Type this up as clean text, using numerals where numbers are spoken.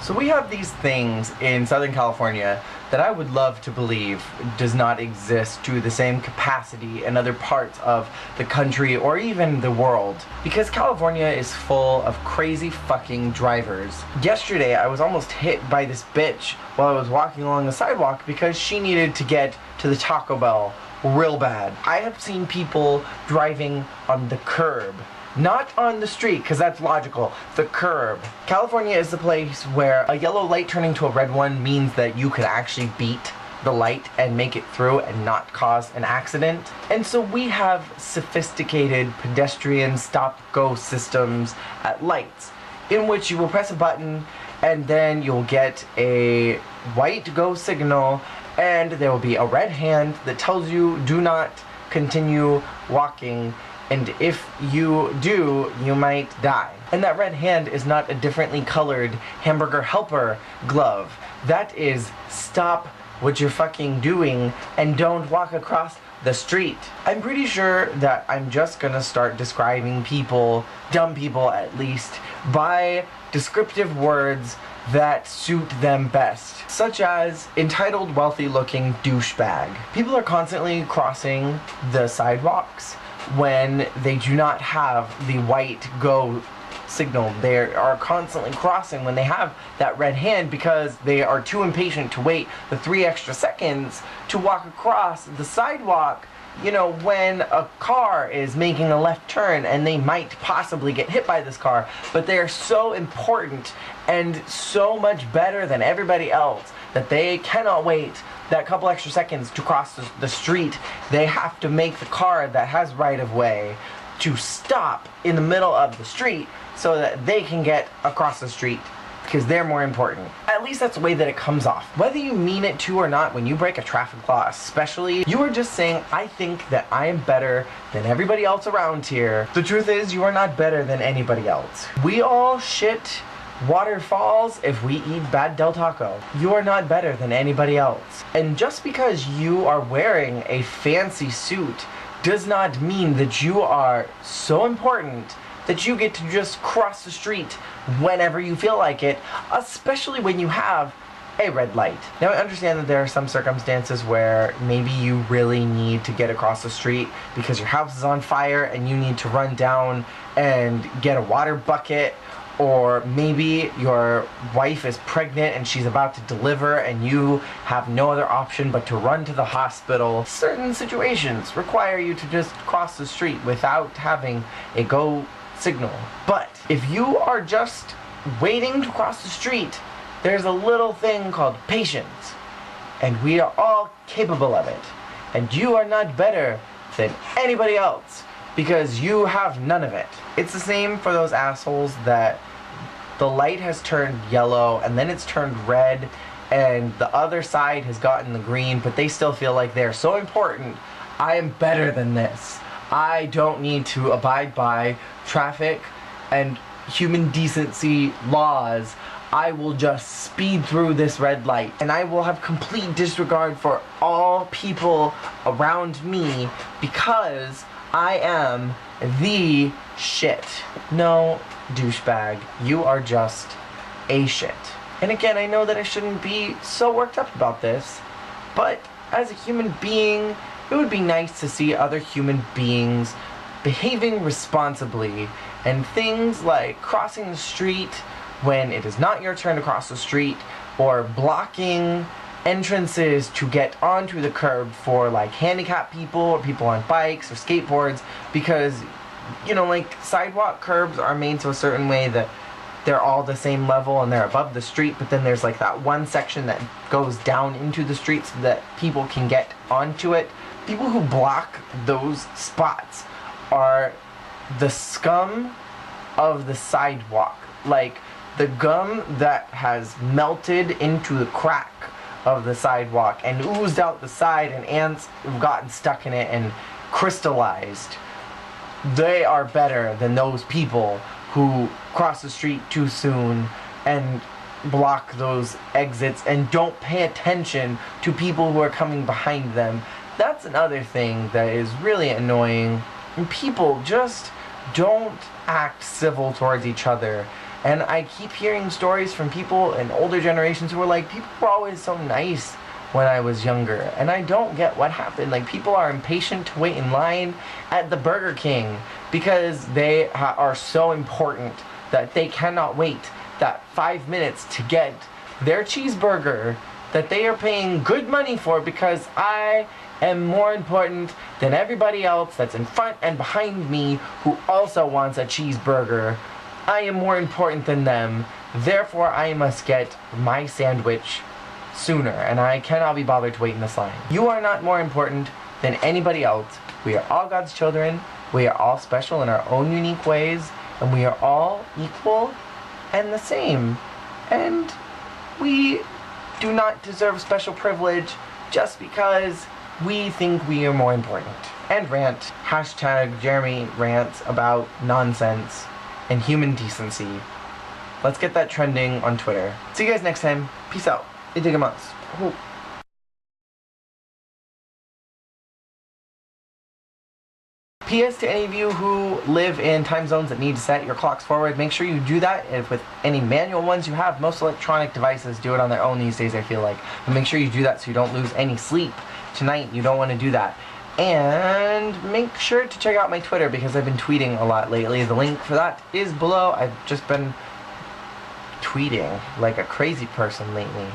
So we have these things in Southern California that I would love to believe does not exist to the same capacity in other parts of the country or even the world. Because California is full of crazy fucking drivers. Yesterday I was almost hit by this bitch while I was walking along the sidewalk because she needed to get to the Taco Bell real bad. I have seen people driving on the curb. Not on the street, because that's logical. The curb. California is the place where a yellow light turning to a red one means that you could actually beat the light and make it through and not cause an accident. And so we have sophisticated pedestrian stop-go systems at lights, in which you will press a button and then you'll get a white go signal and there will be a red hand that tells you do not continue walking, and if you do, you might die. And that red hand is not a differently colored hamburger helper glove. That is stop what you're fucking doing and don't walk across the street. I'm pretty sure that I'm just gonna start describing people, dumb people at least, by descriptive words that suit them best, such as entitled wealthy looking douchebag. People are constantly crossing the sidewalks when they do not have the white go signal. They are constantly crossing when they have that red hand because they are too impatient to wait the 3 extra seconds to walk across the sidewalk, you know, when a car is making a left turn and they might possibly get hit by this car, but they are so important and so much better than everybody else that they cannot wait that couple extra seconds to cross the street. They have to make the car that has right of way to stop in the middle of the street so that they can get across the street because they're more important. At least that's the way that it comes off. Whether you mean it to or not, when you break a traffic law especially, you are just saying, I think that I am better than everybody else around here. The truth is, you are not better than anybody else. We all shit waterfalls if we eat bad Del Taco. You are not better than anybody else. And just because you are wearing a fancy suit does not mean that you are so important that you get to just cross the street whenever you feel like it, especially when you have a red light. Now I understand that there are some circumstances where maybe you really need to get across the street because your house is on fire and you need to run down and get a water bucket, or maybe your wife is pregnant and she's about to deliver and you have no other option but to run to the hospital. Certain situations require you to just cross the street without having a go signal. But if you are just waiting to cross the street, there's a little thing called patience, and we are all capable of it. And you are not better than anybody else because you have none of it. It's the same for those assholes that the light has turned yellow and then it's turned red and the other side has gotten the green, but they still feel like they're so important. I am better than this. I don't need to abide by traffic and human decency laws. I will just speed through this red light and I will have complete disregard for all people around me because I am the shit. No, douchebag, you are just a shit. And again, I know that I shouldn't be so worked up about this, but as a human being, it would be nice to see other human beings behaving responsibly, and things like crossing the street when it is not your turn to cross the street, or blocking entrances to get onto the curb for like handicapped people or people on bikes or skateboards, because, you know, like sidewalk curbs are made to a certain way that they're all the same level and they're above the street, but then there's like that one section that goes down into the street so that people can get onto it. People who block those spots are the scum of the sidewalk. Like the gum that has melted into the crack of the sidewalk and oozed out the side, and ants have gotten stuck in it and crystallized. They are better than those people who cross the street too soon and block those exits and don't pay attention to people who are coming behind them. That's another thing that is really annoying. And people just don't act civil towards each other And I keep hearing stories from people in older generations who are like, people were always so nice when I was younger, and I don't get what happened. Like, people are impatient to wait in line at the Burger King because they are so important that they cannot wait that 5 minutes to get their cheeseburger that they are paying good money for, because I am more important than everybody else that's in front and behind me who also wants a cheeseburger. I am more important than them, therefore I must get my sandwich sooner, and I cannot be bothered to wait in this line. You are not more important than anybody else. We are all God's children. We are all special in our own unique ways, and we are all equal and the same. And we do not deserve special privilege just because we think we are more important. And rant. Hashtag Jeremy rants about nonsense and human decency. Let's get that trending on Twitter. See you guys next time. Peace out. Idigamos. PS to any of you who live in time zones that need to set your clocks forward, make sure you do that. If with any manual ones you have, most electronic devices do it on their own these days, I feel like. But make sure you do that so you don't lose any sleep tonight. You don't want to do that. And make sure to check out my Twitter because I've been tweeting a lot lately. The link for that is below. I've just been tweeting like a crazy person lately.